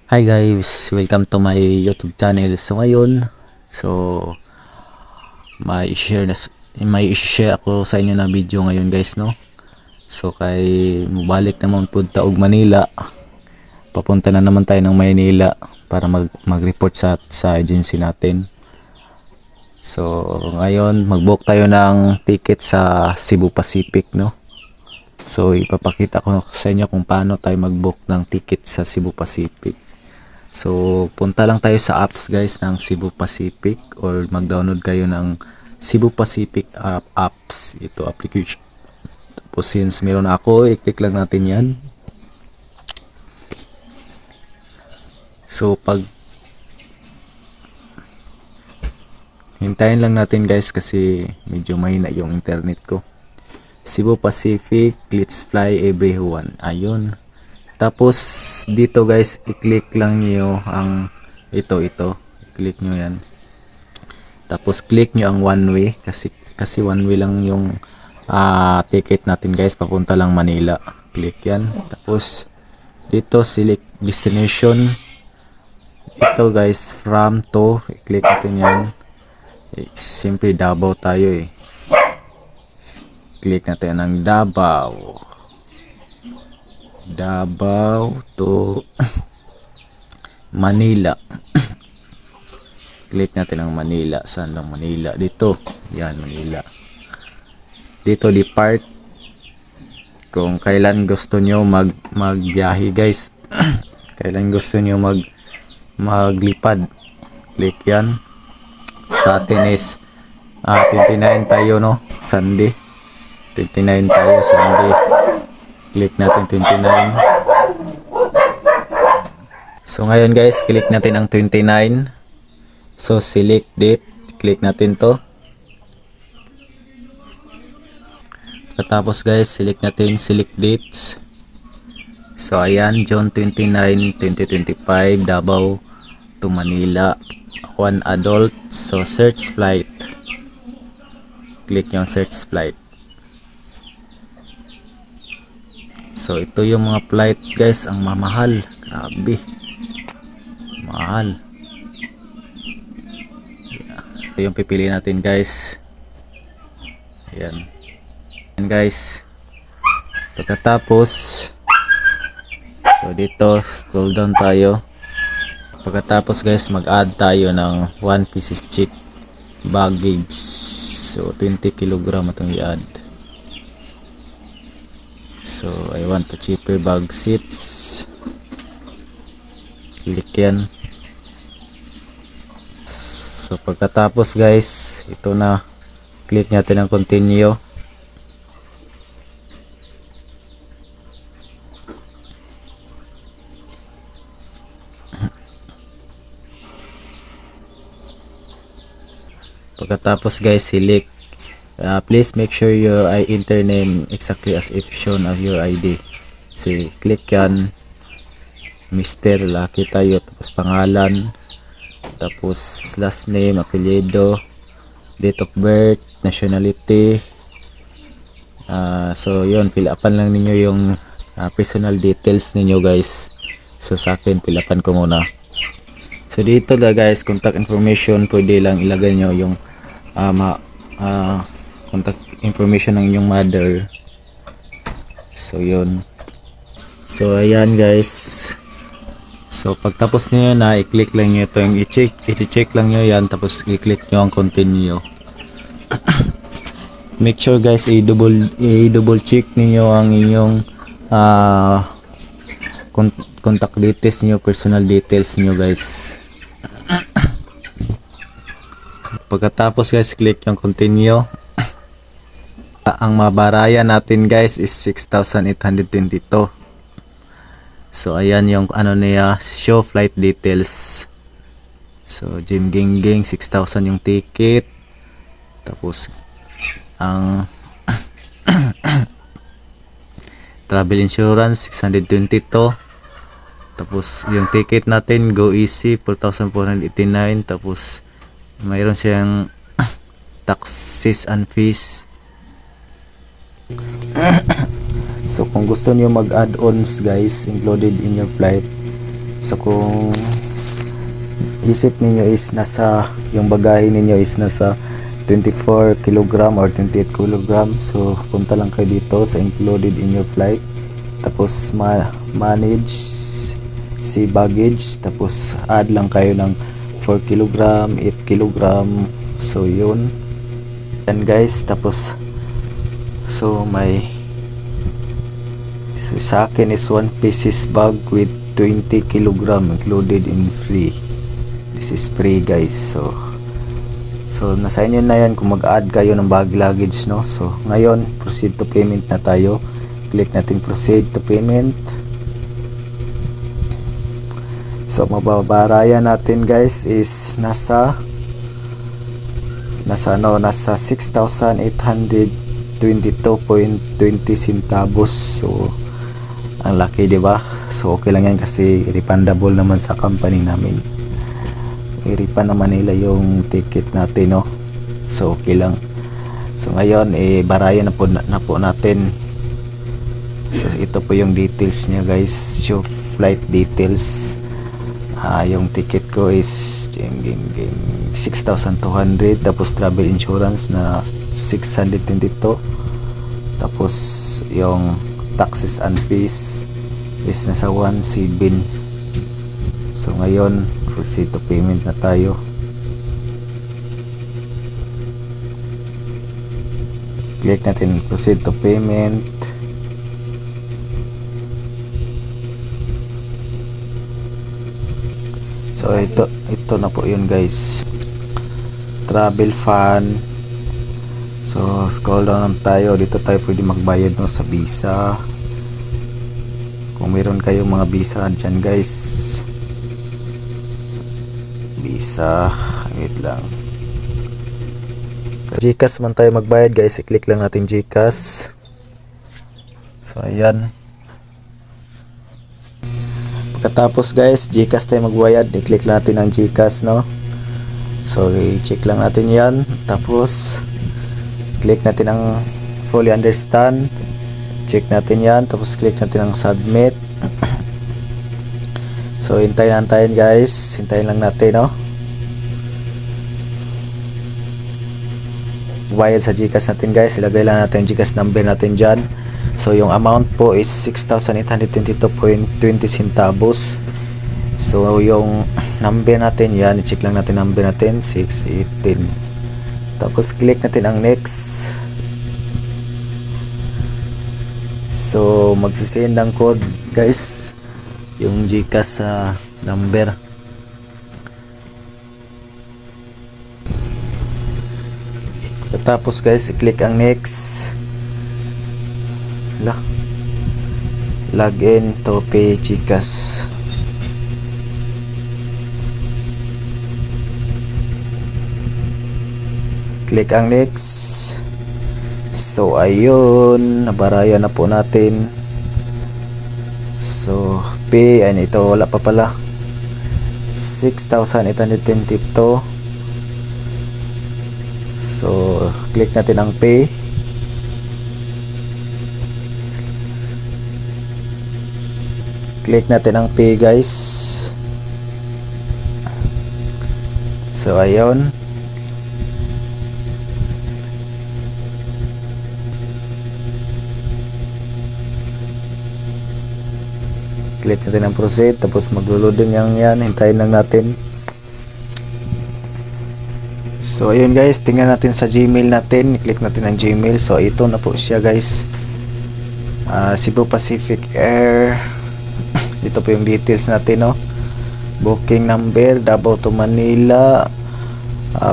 Hi guys, welcome to my YouTube channel. So ngayon, may i-share ako sa inyo na video ngayon guys, no. So kay mubalik naman pud ta og Manila. Papunta na naman tayo ng Maynila para mag-report sa agency natin. So ngayon, mag-book tayo ng ticket sa Cebu Pacific, no. So ipapakita ko sa inyo kung paano tayo mag-book ng ticket sa Cebu Pacific. So, punta lang tayo sa apps guys ng Cebu Pacific or mag-download kayo ng Cebu Pacific apps. Ito application. Tapos since meron ako, i-click lang natin yan. So, hintayin lang natin guys kasi medyo mahina yung internet ko. Cebu Pacific, let's fly everyone. Ayun. Tapos dito guys, i-click lang niyo ang ito, i-click niyo yan. Tapos click niyo ang one way kasi one way lang yung ticket natin guys, papunta lang Manila. Click yan. Tapos dito select destination. Ito guys, from to, i-click natin yan. Simply Davao tayo eh. Click natin ang Davao to Manila. Click natin ang Manila. Saan lang Manila? Dito. Yan, Manila. Dito depart. Kung kailan gusto nyo magbiyahe guys. Kailan gusto nyo maglipad. Click yan. Sa atin is 29 tayo, no? Sunday. 29 tayo Sunday. Click natin 29. So ngayon guys, click natin ang 29. So select date, click natin to. Tapos guys, select dates. So ayan, June 29, 2025, Davao to Manila. One adult. So search flight. Click yung search flight. So ito yung mga flight guys, ang mamahal. Grabe. Mahal. Ito yung pipili natin guys. Ayan. Ayan guys. Pagkatapos, so dito scroll down tayo. Pagkatapos guys, mag-add tayo ng 1 pieces check baggage. So 20 kg itong i-add. So I want to cheaper bag seats. Click yan. So pagkatapos guys, ito na, click natin ang continue. Pagkatapos guys, select. Please make sure your enter name exactly as if shown of your ID. So click yan. Mr. Laki tayo. Tapos pangalan. Tapos last name, apelyido, date of birth, nationality. So yun, fill upan lang ninyo yung personal details ninyo guys. So sa akin, fill upan ko muna. So dito guys, contact information, pwede lang ilagay nyo yung contact information ng inyong mother. So yun. So ayan guys. So pagtapos niyo na, i-click lang niyo ito, yung i-check lang niyo yan, tapos i-click niyo ang continue. Make sure guys, i-double check niyo ang inyong contact details niyo, personal details niyo guys. Pagkatapos guys, click yung continue. Ang mabarayan natin guys is 6,822. So ayan yung ano niya, show flight details. So Jim Gingging 6,000 yung ticket. Tapos ang travel insurance 622. Tapos yung ticket natin Go Easy 4,489. Tapos mayroon siyang taxes and fees. So kung gusto niyo mag add-ons guys included in your flight, So kung isip ninyo is nasa, yung bagahe ninyo is nasa 24 kilogram or 28 kilogram, so punta lang kayo dito sa included in your flight, tapos manage si baggage, tapos add lang kayo ng 4 kilogram, 8 kilogram, so yun yan guys. Tapos so sa akin is 1 pieces bag with 20 kilogram included in free. This is free guys. So nasa inyo na yan kung mag-add kayo ng bag luggage, no? So ngayon proceed to payment na tayo. Click natin proceed to payment. So mababarayan natin guys is nasa 6,822.20 centavos. So ang laki, di ba? So okay lang yan kasi refundable naman sa company namin. I-refund naman nila yung ticket natin, no? So okay lang. So ngayon barayan na po natin. So ito po yung details niya guys. Show flight details. Yung ticket ko is 6,200, tapos travel insurance na 622, tapos yung taxes and fees is nasa 1,700. So ngayon proceed to payment na tayo. Click natin proceed to payment. So ito na po yun guys, travel fund. So scroll down tayo, dito tayo pwede magbayad, no, sa Visa. Kung meron kayong mga Visa dyan guys, Visa, wait lang, GCash man tayo magbayad guys. I-click lang natin GCash. So ayan, pagkatapos guys GCash tayo magbayad, i-click natin ang GCash, no? So i-check lang natin yan, tapos click natin ang fully understand, check natin yan, tapos click natin ang submit. So hintayin guys, hintayin lang natin, no? Bayad sa GCash natin guys, ilagay lang natin ang GCash number natin dyan. So yung amount po is 6,822.20 centavos. So yung number natin yan, i-check lang natin number natin 618. Tapos click natin ang next. So magsisend ang code guys, yung GCash sa number. Tapos guys i-click ang next. Login to pay GCash. Click ang next. So ayun, nabarayan na po natin. So pay, ay ito wala pa pala, 6,822. So click natin ang pay. Click natin ang pay guys. So ayun, click natin ang proceed, tapos maglo-loading yan, hintayin lang natin. So ayun guys, tingnan natin sa Gmail natin, i-click natin ang Gmail. So ito na po siya guys, Cebu Pacific Air. Ito po yung details natin, no? Booking number Davao to Manila,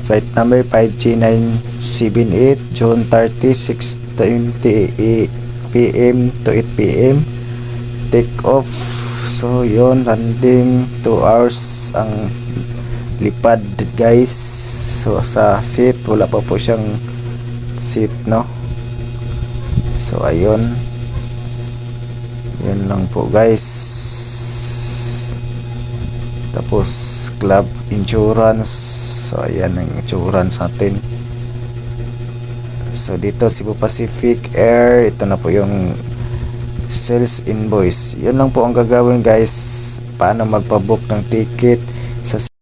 flight number 5G978, June 30, 6:20 PM to 8 PM, take off. So yun, landing 2 hours ang lipad guys. So sa seat, wala pa po siyang seat, no? So ayun, yun lang po guys. Tapos club insurance. So ayan ang insurance natin. So dito Cebu Pacific Air, ito na po yung sales invoice. Yun lang po ang gagawin guys. paano magpabook ng ticket sa